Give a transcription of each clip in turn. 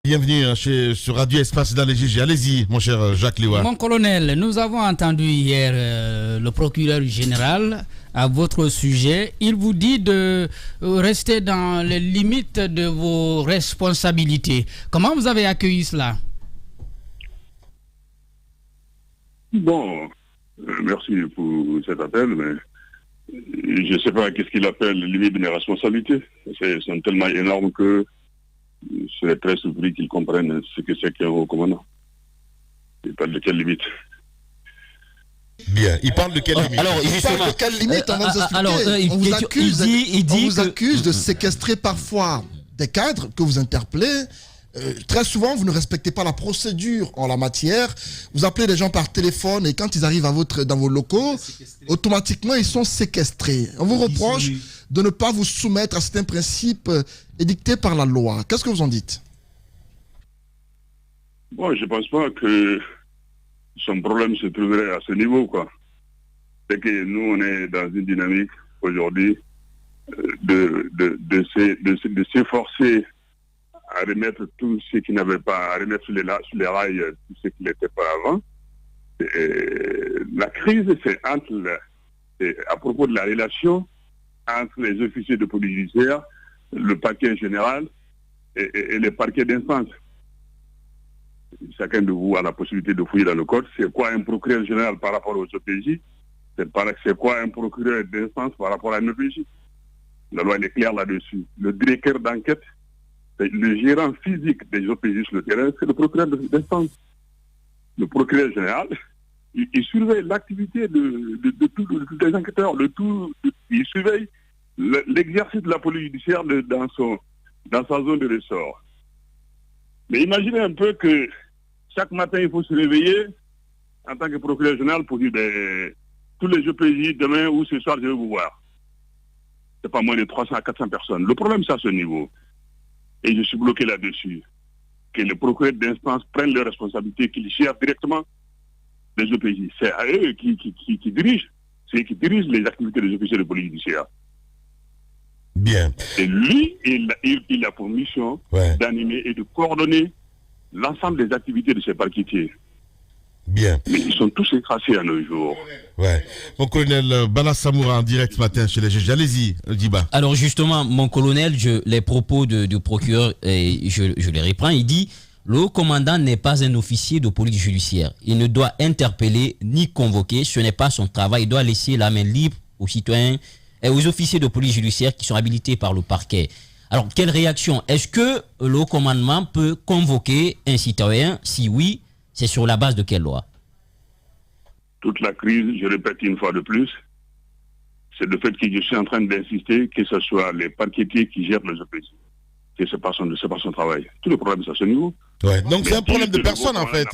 Bienvenue sur Radio Espace dans les GG. Allez-y, mon cher Jacques Liwa. Mon colonel, nous avons entendu hier le procureur général à votre sujet. Il vous dit de rester dans les limites de vos responsabilités. Comment vous avez accueilli cela? Bon, merci pour cet appel, mais je ne sais pas qu'est-ce qu'il appelle limite de mes responsabilités. C'est tellement énorme que je serais très surpris qu'ils comprennent ce que c'est qu'un haut commandant. Il parle de quelle limite? Bien, il parle de quelle limite? Alors, il parle de quelle limite? On va vous expliquer. On vous accuse de séquestrer parfois des cadres que vous interpellez. Très souvent, vous ne respectez pas la procédure en la matière. Vous appelez des gens par téléphone et quand ils arrivent dans vos locaux, automatiquement, ils sont séquestrés. On vous reproche de ne pas vous soumettre à certains principes édictés par la loi. Qu'est-ce que vous en dites? Bon, je ne pense pas que son problème se trouverait à ce niveau, quoi. C'est que nous, on est dans une dynamique aujourd'hui de s'efforcer à remettre tout ce qui n'avait pas, à remettre sur les rails tout ce qui n'était pas avant. La crise, c'est à propos de la relation entre les officiers de police judiciaire, le parquet général et les parquets d'instance. Chacun de vous a la possibilité de fouiller dans le code. C'est quoi un procureur général par rapport aux OPJ? C'est quoi un procureur d'instance par rapport à un OPJ? La loi est claire là-dessus. Le directeur d'enquête, le gérant physique des OPJ sur le terrain, c'est le procureur d'instance. Le procureur général, il surveille l'activité de tous les enquêteurs, il surveille l'exercice de la police judiciaire dans sa zone de ressort. Mais imaginez un peu que chaque matin, il faut se réveiller en tant que procureur général pour dire tous les OPJ, demain ou ce soir, je vais vous voir. C'est pas moins de 300 à 400 personnes. Le problème, c'est à ce niveau. Et je suis bloqué là-dessus. Que les procureurs d'instance prennent leurs responsabilités, qu'ils gèrent directement les OPJ. C'est à eux qui dirigent. C'est eux qui dirigent les activités des officiers de police judiciaire. Bien. Et lui, il a pour mission d'animer et de coordonner l'ensemble des activités de ces parquetiers. Bien. Mais ils sont tous écrasés à nos jours. Ouais. Mon colonel Bala Samoura en direct ce matin chez les juges. Allez-y, Diba. Alors justement, mon colonel, les propos du procureur, je les reprends. Il dit « Le haut commandant n'est pas un officier de police judiciaire. Il ne doit interpeller ni convoquer. Ce n'est pas son travail. Il doit laisser la main libre aux citoyens et aux officiers de police judiciaire qui sont habilités par le parquet. » Alors, quelle réaction? Est-ce que le haut commandement peut convoquer un citoyen? Si oui, c'est sur la base de quelle loi? Toute la crise, je répète une fois de plus, c'est le fait que je suis en train d'insister que ce soit les parquetiers qui gèrent les OPJ. Que ce n'est pas son travail. Tout le problème, c'est à ce niveau. Ouais. Donc c'est un problème de personne, en fait.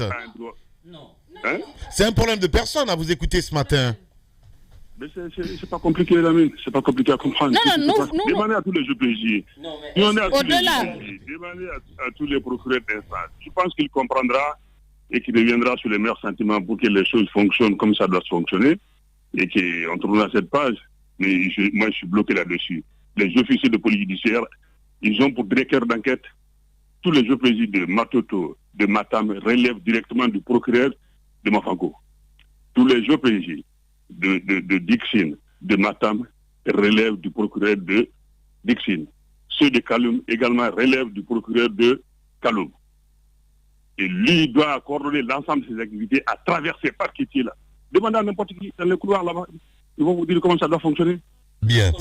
Non. C'est un problème de personne à vous écouter ce matin. Mais c'est pas compliqué, l'ami. C'est pas compliqué à comprendre. Demandez à tous les OPJ. Demandez à tous les procureurs d'instance. Je pense qu'il comprendra et qu'il reviendra sur les meilleurs sentiments pour que les choses fonctionnent comme ça doit fonctionner et qu'on trouvera cette page. Mais moi, je suis bloqué là-dessus. Les officiers de police judiciaire, ils ont pour directeur d'enquête tous les OPJ de Matoto, de Matam relèvent directement du procureur de Mafanko. Tous les OPJ de Dixine, de Matam, relèvent du procureur de Dixine. Ceux de Kaloum également relèvent du procureur de Kaloum. Et lui doit coordonner l'ensemble de ses activités à travers ces parquetiers-là. Demandez à n'importe qui dans le couloir là-bas. Ils vont vous dire comment ça doit fonctionner. Bien.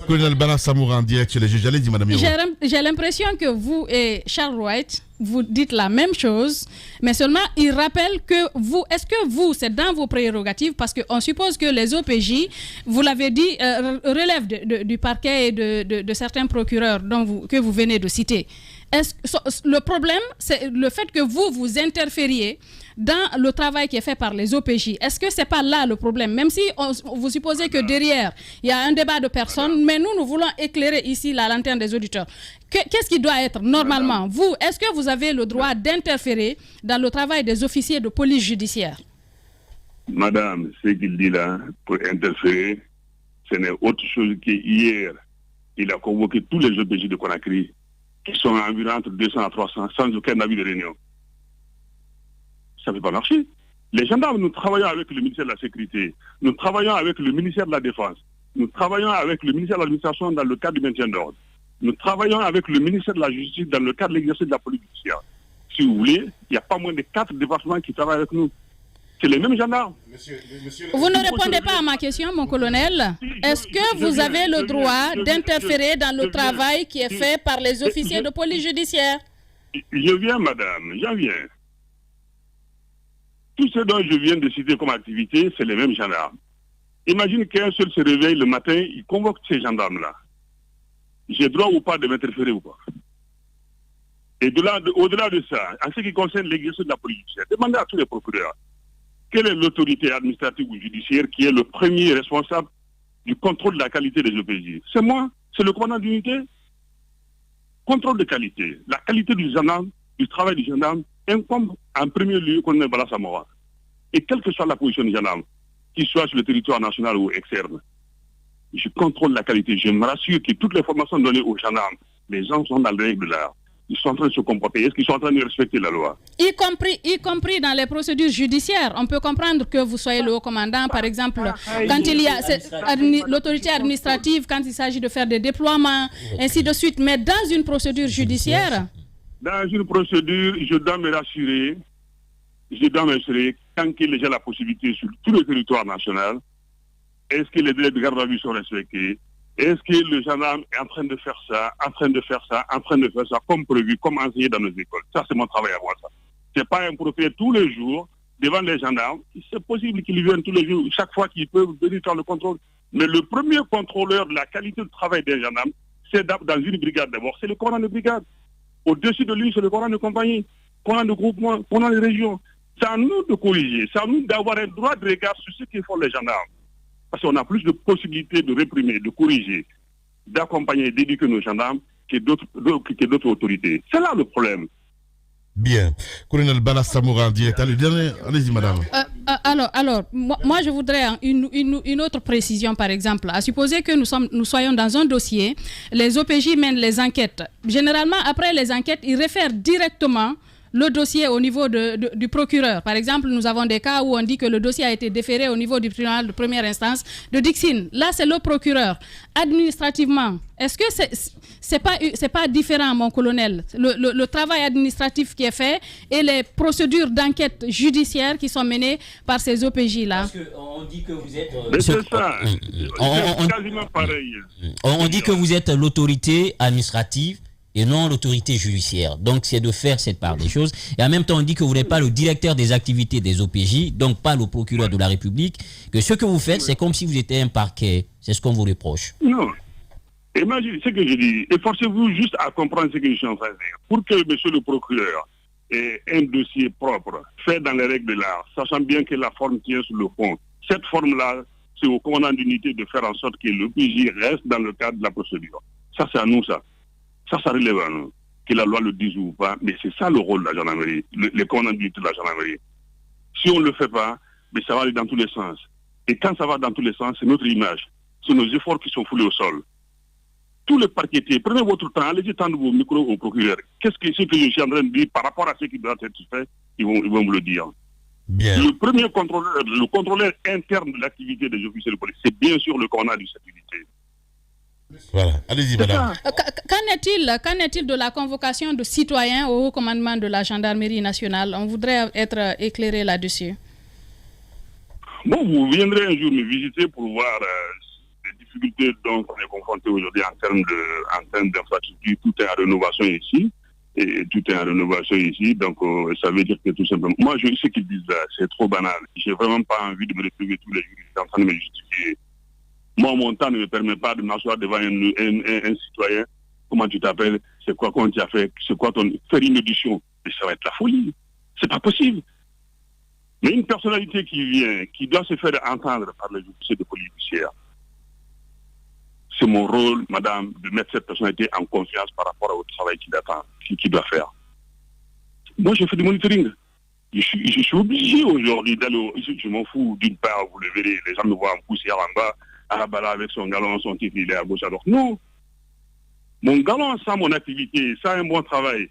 Colonel Bala Samoura en direct chez les juges. Allez-y, madame. J'ai l'impression que vous et Charles Wright, vous dites la même chose, mais seulement il rappelle que vous, est-ce que vous, c'est dans vos prérogatives, parce qu'on suppose que les OPJ, vous l'avez dit, relèvent du parquet et de certains procureurs que vous venez de citer. Le problème, c'est le fait que vous interfériez dans le travail qui est fait par les OPJ. Est-ce que ce n'est pas là le problème? Même si vous supposez que derrière, il y a un débat de personnes, mais nous voulons éclairer ici la lanterne des auditeurs. Qu'est-ce qui doit être normalement? Vous, est-ce que vous avez le droit d'interférer dans le travail des officiers de police judiciaire? Madame, ce qu'il dit là, pour interférer, ce n'est autre chose qu'hier, il a convoqué tous les OPJ de Conakry qui sont environ entre 200 à 300, sans aucun avis de réunion. Ça ne peut pas marcher. Les gendarmes, nous travaillons avec le ministère de la Sécurité, nous travaillons avec le ministère de la Défense, nous travaillons avec le ministère de l'Administration dans le cadre du maintien d'ordre, nous travaillons avec le ministère de la Justice dans le cadre de l'exercice de la police judiciaire. Si vous voulez, il n'y a pas moins de 4 départements qui travaillent avec nous. C'est les mêmes gendarmes. Vous ne répondez pas à ma question, mon colonel. Est-ce que vous avez le droit d'interférer dans le travail qui est fait par les officiers de police judiciaire? Je viens, madame, j'en viens. Tout ce dont je viens de citer comme activité, c'est les mêmes gendarmes. Imagine qu'un seul se réveille le matin, il convoque ces gendarmes-là. J'ai droit ou pas de m'interférer ou pas? Et au-delà de ça, en ce qui concerne l'exercice de la police judiciaire, demandez à tous les procureurs quelle est l'autorité administrative ou judiciaire qui est le premier responsable du contrôle de la qualité des OPJ. C'est moi, c'est le commandant d'unité. Contrôle de qualité. La qualité du gendarme, du travail du gendarme, incombe en premier lieu au colonel Bala Samora. Et quelle que soit la position du gendarme, qu'il soit sur le territoire national ou externe, je contrôle la qualité. Je me rassure que toutes les formations données aux gendarmes, les gens sont dans les règles de l'art. Ils sont en train de se comporter. Est-ce qu'ils sont en train de respecter la loi? Y compris dans les procédures judiciaires. On peut comprendre que vous soyez le haut commandant, par exemple, quand il y a l'autorité administrative, quand il s'agit de faire des déploiements, ainsi de suite. Mais dans une procédure judiciaire... Dans une procédure, je dois me rassurer, tant qu'il y a la possibilité sur tout le territoire national, est-ce que les délais de garde à vue sont respectés? Est-ce que le gendarme est en train de faire ça, comme prévu, comme enseigné dans nos écoles? Ça, c'est mon travail à moi, ça. C'est pas un procureur tous les jours devant les gendarmes. C'est possible qu'ils viennent tous les jours, chaque fois qu'ils peuvent venir faire le contrôle. Mais le premier contrôleur de la qualité de travail des gendarmes, c'est dans une brigade d'abord, c'est le commandant de brigade. Au-dessus de lui, c'est le commandant de compagnie, commandant de groupement, commandant de région. C'est à nous de corriger, c'est à nous d'avoir un droit de regard sur ce qu'ils font les gendarmes. Parce qu'on a plus de possibilités de réprimer, de corriger, d'accompagner et d'éduquer nos gendarmes que d'autres autorités. C'est là le problème. Bien. Colonel Bala Samora, direct. Allez-y, madame. Alors, moi, je voudrais une autre précision, par exemple. À supposer que nous soyons dans un dossier, les OPJ mènent les enquêtes. Généralement, après les enquêtes, ils réfèrent directement le dossier au niveau du procureur. Par exemple, nous avons des cas où on dit que le dossier a été déféré au niveau du tribunal de première instance de Dixine. Là, c'est le procureur. Administrativement, est-ce que c'est pas différent, mon colonel, le travail administratif qui est fait et les procédures d'enquête judiciaire qui sont menées par ces OPJ-là? Parce qu'on dit que vous êtes... c'est ça. C'est quasiment pareil. On dit que vous êtes l'autorité administrative et non l'autorité judiciaire. Donc, c'est de faire cette part des choses. Et en même temps, on dit que vous n'êtes pas le directeur des activités des OPJ, donc pas le procureur de la République, que ce que vous faites, c'est comme si vous étiez un parquet. C'est ce qu'on vous reproche. Non. Imagine ce que je dis. Efforcez-vous juste à comprendre ce que je suis en train de dire. Pour que monsieur le procureur ait un dossier propre, fait dans les règles de l'art, sachant bien que la forme tient sur le fond, cette forme-là, c'est au commandant d'unité de faire en sorte que l'OPJ reste dans le cadre de la procédure. Ça, c'est à nous, ça. Ça relève à nous, que la loi le dise ou pas, mais c'est ça le rôle de la gendarmerie, les commandants d'unité de la gendarmerie. Si on ne le fait pas, mais ça va aller dans tous les sens. Et quand ça va dans tous les sens, c'est notre image, c'est nos efforts qui sont foulés au sol. Tous les parquetiers, prenez votre temps, allez-y tendre vos micros au procureur. Qu'est-ce que je suis en train de dire par rapport à ce qui doit être fait, ils vont vous le dire. Bien. Le premier contrôleur, le contrôleur interne de l'activité des officiers de police, c'est bien sûr le commandant de sécurité. Voilà, allez-y, madame. Qu'en est-il de la convocation de citoyens au haut commandement de la gendarmerie nationale? On voudrait être éclairé là-dessus. Bon, vous viendrez un jour me visiter pour voir les difficultés dont on est confronté aujourd'hui en termes d'infrastructure. Tout est en rénovation ici. Donc, ça veut dire que tout simplement... Moi, ce qu'ils disent là, c'est trop banal. J'ai vraiment pas envie de me retrouver tous les jours. Je suis en train de me justifier. Moi, mon temps ne me permet pas de m'asseoir devant un citoyen. Comment tu t'appelles? C'est quoi qu'on t'a fait? C'est quoi ton... Faire une audition? Mais ça va être la folie. C'est pas possible. Mais une personnalité qui vient, qui doit se faire entendre par les officiers de police judiciaire, c'est mon rôle, madame, de mettre cette personnalité en confiance par rapport au travail qu'il doit faire. Moi, je fais du monitoring. Je suis obligé aujourd'hui d'aller... Je m'en fous, d'une part, vous le verrez, les gens me voient en poussière en bas, Arabala avec son galon, son titre, il est à gauche à droite. Non. Mon galon sans mon activité, sans un bon travail,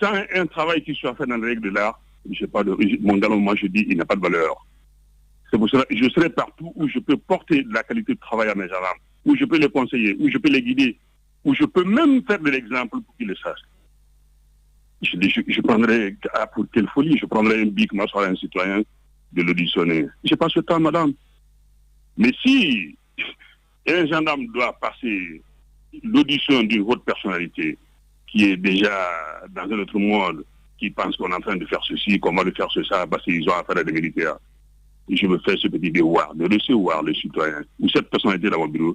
sans un travail qui soit fait dans les règles de l'art, mon galon, moi je dis, il n'a pas de valeur. C'est pour cela que je serai partout où je peux porter de la qualité de travail à mes gendarmes, où je peux les conseiller, où je peux les guider, où je peux même faire de l'exemple pour qu'ils le sachent. Je prendrais, pour quelle folie, je prendrais un bic, m'asseoir à un citoyen, de l'auditionner. Je n'ai pas ce temps, madame. Mais si un gendarme doit passer l'audition d'une haute personnalité qui est déjà dans un autre monde, qui pense qu'on est en train de faire ceci, comment de faire cela, parce qu'ils ont affaire à des militaires, je me fais ce petit devoir de recevoir le citoyen ou cette personnalité dans mon bureau,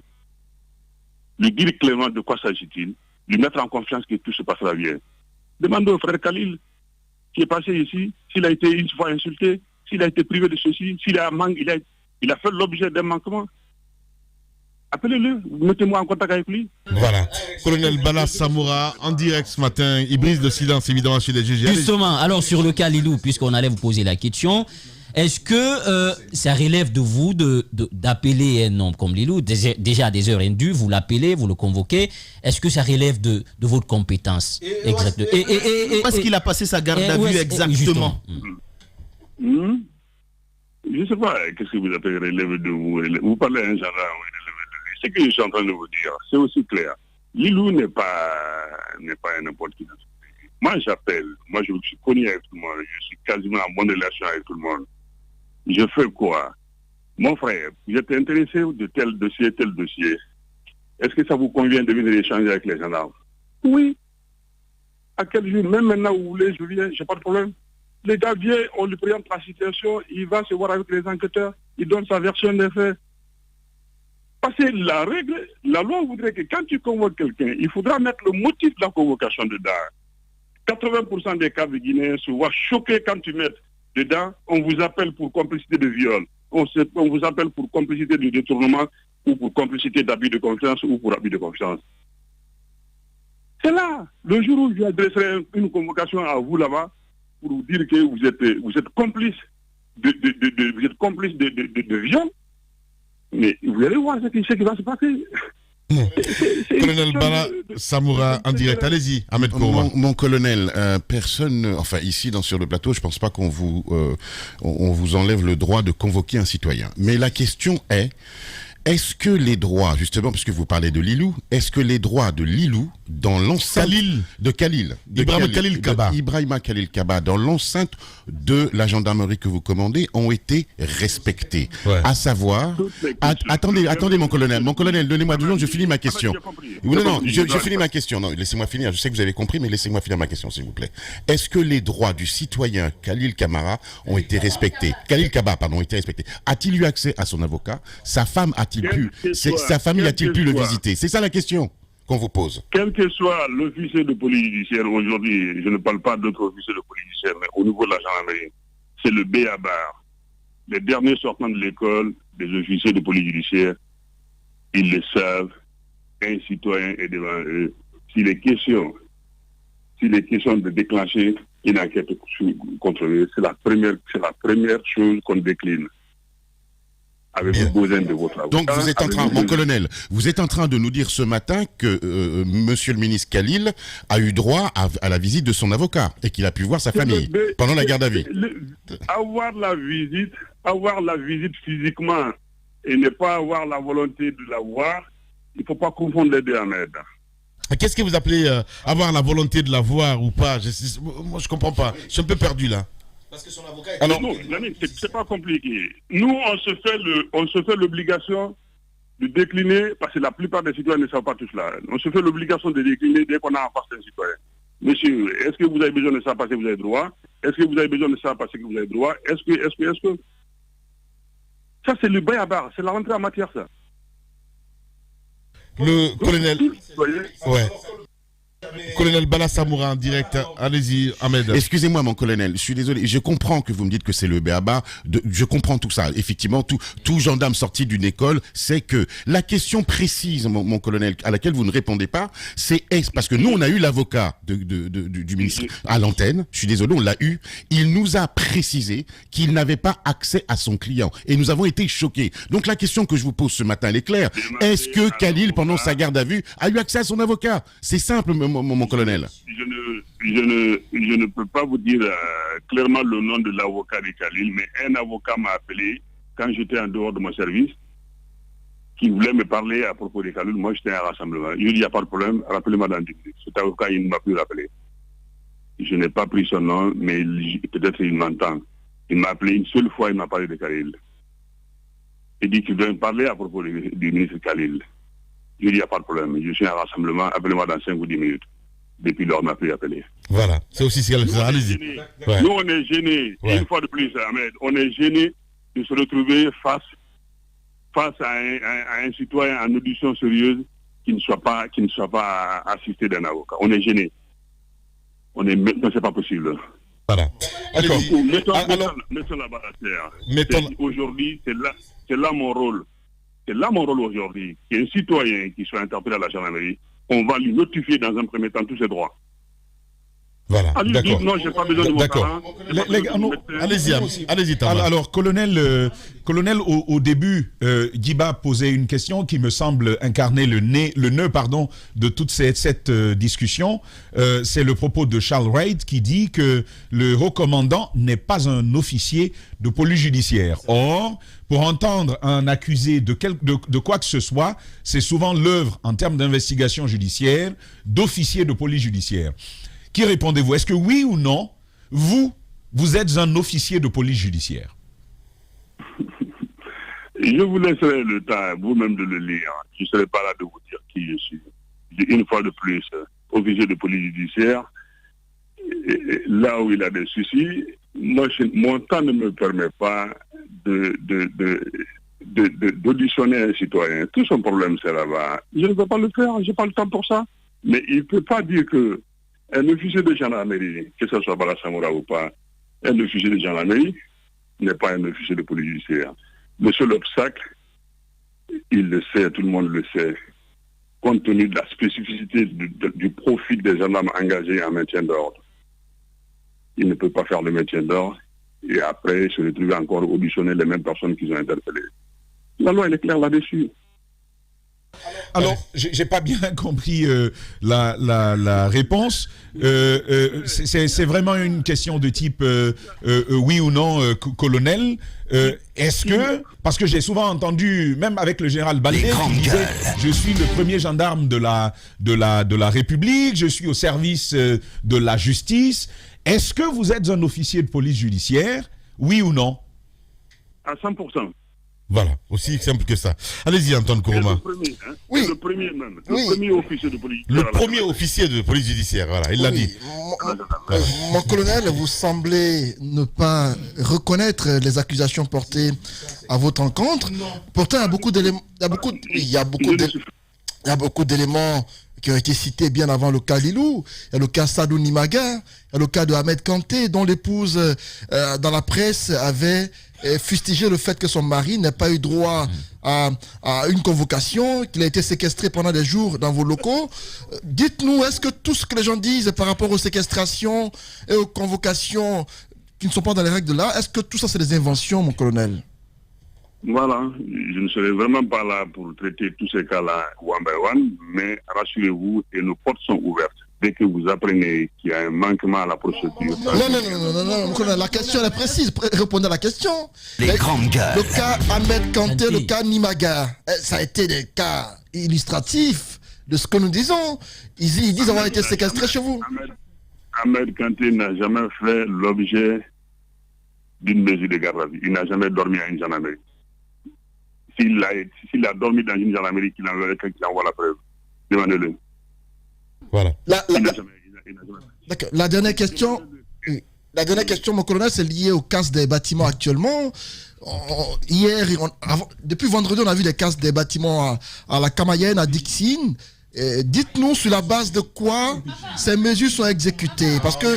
lui dire clairement de quoi s'agit-il, lui mettre en confiance que tout se passera bien. Demandez au frère Khalil, qui est passé ici, s'il a été une fois insulté, s'il a été privé de ceci, s'il a il a fait l'objet d'un manquement. Appelez-le, mettez-moi en contact avec lui. Voilà. Colonel Bala Samoura, en direct ce matin, il brise le silence évidemment chez les juges. Justement, alors sur le cas Lilou, puisqu'on allait vous poser la question, est-ce que ça relève de vous d'appeler un homme comme Lilou, déjà à des heures indues, vous l'appelez, vous le convoquez, est-ce que ça relève de votre compétence? Exactement. Parce qu'il a passé sa garde à vue exactement. Je ne sais pas, qu'est-ce que vous appelez relève de vous? Vous parlez à un gendarme, relève de lui. Ce que je suis en train de vous dire, c'est aussi clair. Lilou n'est pas n'importe qui. Moi, j'appelle. Moi, je suis connu avec tout le monde. Je suis quasiment en bonne relation avec tout le monde. Je fais quoi? Mon frère, vous êtes intéressé de tel dossier. Est-ce que ça vous convient de venir échanger avec les gendarmes? Oui. À quel jour? Même maintenant, vous voulez, je viens, j'ai pas de problème. Le gars vient, on lui présente la situation, il va se voir avec les enquêteurs, il donne sa version des faits. Parce que la loi voudrait que quand tu convoques quelqu'un, il faudra mettre le motif de la convocation dedans. 80% des cas de Guinéens se voient choqués quand tu mets dedans, on vous appelle pour complicité de viol, on vous appelle pour complicité de détournement, ou pour complicité d'abus de confiance, ou pour abus de confiance. C'est là, le jour où j'adresserai une convocation à vous là-bas, pour vous dire que vous êtes complice de viol, mais vous allez voir ce qui va se passer. Colonel Bala Samoura, en direct, allez-y, Ahmed Kourma. Mon colonel, personne, enfin ici sur le plateau, je pense pas qu'on vous enlève le droit de convoquer un citoyen. Mais la question est-ce que les droits, justement, puisque vous parlez de Lilou, est-ce que les droits de Lilou dans l'enceinte Ibrahima Khalil Kaba dans l'enceinte de la gendarmerie que vous commandez ont été respectés? À savoir, attendez mon colonel, donnez-moi 2 secondes, je finis ma question. Je finis ma question. Non, laissez-moi finir. Je sais que vous avez compris, mais laissez-moi finir ma question, s'il vous plaît. Est-ce que les droits du citoyen Khalil Kamara ont été respectés? Khalil Kaba, pardon, ont été respectés. A-t-il eu accès à son avocat? Sa femme sa famille a-t-il pu le visiter? C'est ça la question qu'on vous pose. Quel que soit l'officier de police judiciaire aujourd'hui, je ne parle pas d'autres officiers de police judiciaire, mais au niveau de la gendarmerie, c'est le B.A.B.A.R. Les derniers sortants de l'école, des officiers de police judiciaire, ils le savent, un citoyen est devant eux. S'il est question de déclencher une enquête contre eux, c'est la première chose qu'on décline. Avez-vous besoin de votre avocat? Donc vous êtes en train, mon colonel, vous êtes en train de nous dire ce matin que monsieur le ministre Khalil a eu droit à la visite de son avocat et qu'il a pu voir sa famille pendant la garde à vue. Avoir la visite physiquement et ne pas avoir la volonté de la voir, il ne faut pas confondre les deux, Ahmed. Qu'est-ce que vous appelez avoir la volonté de la voir ou pas? Moi je comprends pas, je suis un peu perdu là. Parce que son avocat est... Non, c'est pas compliqué. Nous, on se fait l'obligation de décliner, parce que la plupart des citoyens ne savent pas tout cela. On se fait l'obligation de décliner dès qu'on a en face un citoyen. Monsieur, est-ce que vous avez besoin de ça parce que vous avez droit? Est-ce que vous avez besoin de ça parce que vous avez droit? Est-ce que... Ça, c'est le B.A.B.A.R. C'est la rentrée en matière, ça. Le colonel... Ouais. Colonel Bala Samoura en direct, allez-y Ahmed. Excusez-moi mon colonel, je suis désolé, je comprends que vous me dites que c'est le béaba, je comprends tout ça, effectivement tout gendarme sorti d'une école sait que la question précise mon colonel à laquelle vous ne répondez pas, c'est parce que nous on a eu l'avocat du ministre à l'antenne, je suis désolé on l'a eu, il nous a précisé qu'il n'avait pas accès à son client et nous avons été choqués. Donc la question que je vous pose ce matin elle est claire, est-ce que Khalil pendant sa garde à vue a eu accès à son avocat? C'est simple mon colonel. Je ne peux pas vous dire clairement le nom de l'avocat de Khalil, mais un avocat m'a appelé quand j'étais en dehors de mon service, qui voulait me parler à propos de Khalil. Moi, j'étais à un rassemblement. Je lui ai dit, il n'y a pas de problème, rappelez-moi dans 10 minutes. Cet avocat, il ne m'a plus rappelé. Je n'ai pas pris son nom, mais peut-être il m'entend. Il m'a appelé une seule fois, il m'a parlé de Khalil. Il dit qu'il veut me parler à propos du ministre Khalil. Je lui ai dit, il n'y a pas de problème. Je suis à un rassemblement, appelez-moi dans 5 ou 10 minutes. Depuis lors, on m'a plus appelé. Voilà, c'est aussi ce que allez-y. Nous, on est gênés, une fois de plus, Ahmed, on est gênés de se retrouver face à un citoyen en audition sérieuse qui ne soit pas assisté d'un avocat. On est gênés. Maintenant, c'est pas possible. Voilà. D'accord. Mettons la barre à terre. Aujourd'hui, c'est là mon rôle. C'est là mon rôle aujourd'hui. Qu'un citoyen qui soit interpellé à la gendarmerie, on va lui notifier dans un premier temps tous ses droits. Voilà, d'accord. Non, j'ai pas besoin de mon parent. Allez-y, Thomas. Alors, colonel, au début, Djiba posait une question qui me semble incarner le nœud de toute cette discussion. C'est le propos de Charles Wright qui dit que le haut commandant n'est pas un officier de police judiciaire. Or, pour entendre un accusé de quoi que ce soit, c'est souvent l'œuvre, en termes d'investigation judiciaire, d'officier de police judiciaire. Qui répondez-vous? Est-ce que oui ou non, vous êtes un officier de police judiciaire? Je vous laisserai le temps vous-même de le lire. Je ne serai pas là de vous dire qui je suis. Une fois de plus, officier de police judiciaire, là où il a des soucis, mon temps ne me permet pas d'auditionner un citoyen. Tout son problème, c'est là-bas. Je ne peux pas le faire, je n'ai pas le temps pour ça. Mais il ne peut pas dire que un officier de gendarmerie, que ce soit Bala Samoura ou pas, un officier de gendarmerie n'est pas un officier de police judiciaire. Le seul obstacle, il le sait, tout le monde le sait, compte tenu de la spécificité du profil des gendarmes engagés en maintien d'ordre. Il ne peut pas faire le maintien d'ordre et après se retrouver encore auditionner les mêmes personnes qu'ils ont interpellées. La loi, elle est claire là-dessus. Alors, j'ai pas bien compris la réponse. C'est vraiment une question de type oui ou non, colonel. Est-ce que, parce que j'ai souvent entendu, même avec le général Baldé, qui disait je suis le premier gendarme de la République, je suis au service de la justice. Est-ce que vous êtes un officier de police judiciaire, oui ou non? À 100%. Voilà, aussi simple que ça. Allez-y, Antoine Kourouma. Oui. Le premier même. Le premier officier de police. Le premier officier de police judiciaire, voilà, il l'a dit. Mon colonel, vous semblez ne pas reconnaître les accusations portées à votre encontre. Pourtant, il y a beaucoup d'éléments. Il y a beaucoup d'éléments qui ont été cités bien avant le cas Lilou. Il y a le cas Sadou Nimaga, il y a le cas de Ahmed Kanté, dont l'épouse, dans la presse, avait fustigé le fait que son mari n'ait pas eu droit à une convocation, qu'il a été séquestré pendant des jours dans vos locaux. Dites-nous, est-ce que tout ce que les gens disent par rapport aux séquestrations et aux convocations qui ne sont pas dans les règles de l'art, est-ce que tout ça c'est des inventions, mon colonel? Voilà, je ne serai vraiment pas là pour traiter tous ces cas-là one by one, mais rassurez-vous, et nos portes sont ouvertes. Dès que vous apprenez qu'il y a un manquement à la procédure... Non, la question elle est précise, répondez à la question. Les grandes gueules. Le cas Ahmed Kanté, le cas Nimaga, ça a été des cas illustratifs de ce que nous disons. Ils disent avoir été séquestrés chez vous. Ahmed Kanté n'a jamais fait l'objet d'une mesure de garde à vue. Il n'a jamais dormi à une gendarmerie. S'il a dormi dans une gendarmerie, qu'il envoie la preuve. Demandez-le. Voilà. D'accord. La dernière question, mon colonel, c'est lié aux casses des bâtiments actuellement. Depuis vendredi, on a vu des casses des bâtiments à la Kamayenne, à Dixine. Dites-nous sur la base de quoi ces mesures sont exécutées. Parce que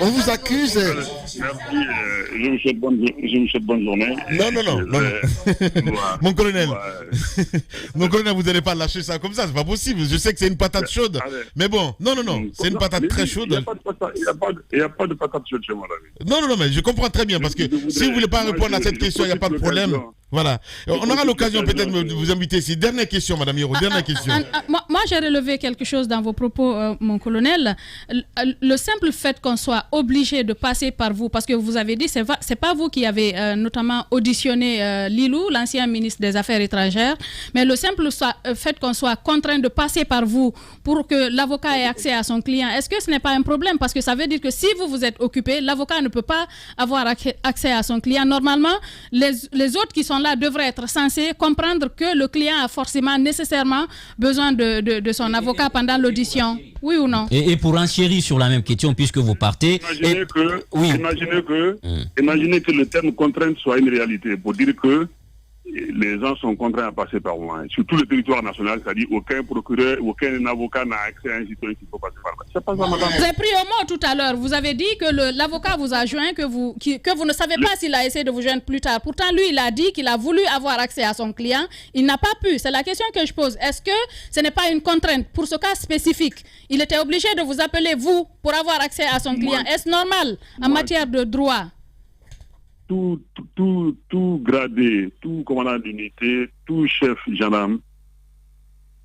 on vous accuse... Merci, je vous souhaite bonne journée. Non. Mon colonel, vous n'allez pas lâcher ça comme ça, c'est pas possible. Je sais que c'est une patate chaude. Mais bon, non, c'est une patate très chaude. Il n'y a pas de patate chaude chez moi, David. Non, mais je comprends très bien, parce que si vous ne voulez pas répondre à cette question, il n'y a pas de problème. Voilà. On aura l'occasion peut-être de vous inviter ici. Dernière question, Madame Hiro, dernière question. Moi, j'ai relevé quelque chose dans vos propos, mon colonel. Le simple fait qu'on soit obligé de passer par vous, parce que vous avez dit, c'est pas vous qui avez notamment auditionné Lilou, l'ancien ministre des Affaires étrangères, mais le simple fait qu'on soit contraint de passer par vous pour que l'avocat ait accès à son client, est-ce que ce n'est pas un problème? Parce que ça veut dire que si vous êtes occupé, l'avocat ne peut pas avoir accès à son client. Normalement, les autres qui sont là devraient être censés comprendre que le client a forcément, nécessairement besoin de son avocat pendant l'audition. Oui ou non? Et pour enchérir sur la même question, puisque vous partez... Imaginez que le terme contrainte soit une réalité, pour dire que les gens sont contraints à passer par moi. Sur tout le territoire national, c'est-à-dire aucun procureur, aucun avocat n'a accès à un citoyen qu'il faut passer par là. C'est pas ça, madame. Vous avez pris au mot tout à l'heure. Vous avez dit que l'avocat vous a joint, que vous ne savez pas s'il a essayé de vous joindre plus tard. Pourtant, lui, il a dit qu'il a voulu avoir accès à son client. Il n'a pas pu. C'est la question que je pose. Est-ce que ce n'est pas une contrainte pour ce cas spécifique? Il était obligé de vous appeler, vous, pour avoir accès à son client. Est-ce normal en matière de droit? Tout gradé, tout commandant d'unité, tout chef gendarme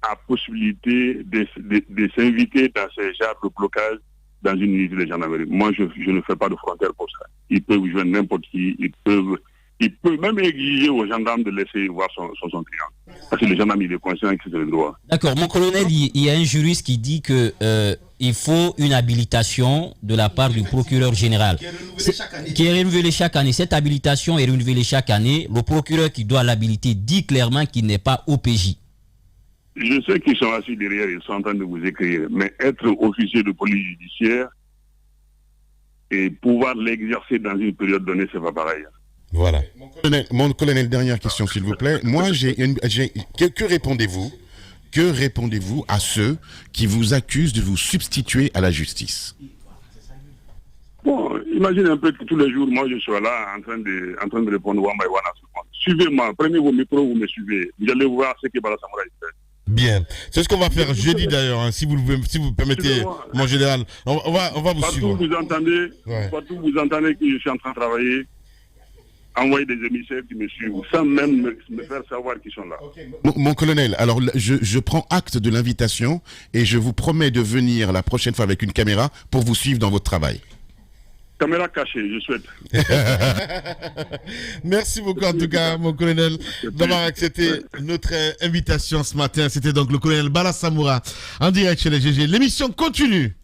a possibilité de s'inviter dans ces genres de blocage dans une unité de gendarmerie. Moi, je ne fais pas de frontière pour ça. Ils peuvent joindre n'importe qui, ils peuvent même exiger aux gendarmes de laisser voir son client. Parce que le gendarme, il est conscient que c'est le droit. D'accord. Mon colonel, il y a un juriste qui dit que il faut une habilitation de la part du procureur général qui est renouvelée chaque année. Cette habilitation est renouvelée chaque année. Le procureur qui doit l'habiliter dit clairement qu'il n'est pas OPJ. Je sais qu'ils sont assis derrière, ils sont en train de vous écrire, mais être officier de police judiciaire et pouvoir l'exercer dans une période donnée, c'est pas pareil. Voilà. Mon colonel, dernière question, s'il vous plaît. Moi, que répondez-vous? Que répondez-vous à ceux qui vous accusent de vous substituer à la justice? Bon, imaginez un peu que tous les jours, moi, je suis là en train de répondre one by one à ce point. Suivez-moi, prenez vos micros, vous me suivez. Vous allez voir ce que Bala Samouraï fait. Bien. C'est ce qu'on va faire jeudi d'ailleurs, hein, si vous permettez, mon général. On va vous suivre. Partout vous entendez que je suis en train de travailler. Envoyer des émissaires qui me suivent sans même me faire savoir qu'ils sont là. Mon colonel, alors je prends acte de l'invitation et je vous promets de venir la prochaine fois avec une caméra pour vous suivre dans votre travail. Caméra cachée, je souhaite. Merci beaucoup en tout cas, mon colonel, d'avoir accepté notre invitation ce matin. C'était donc le colonel Bala Samoura en direct chez les GG. L'émission continue.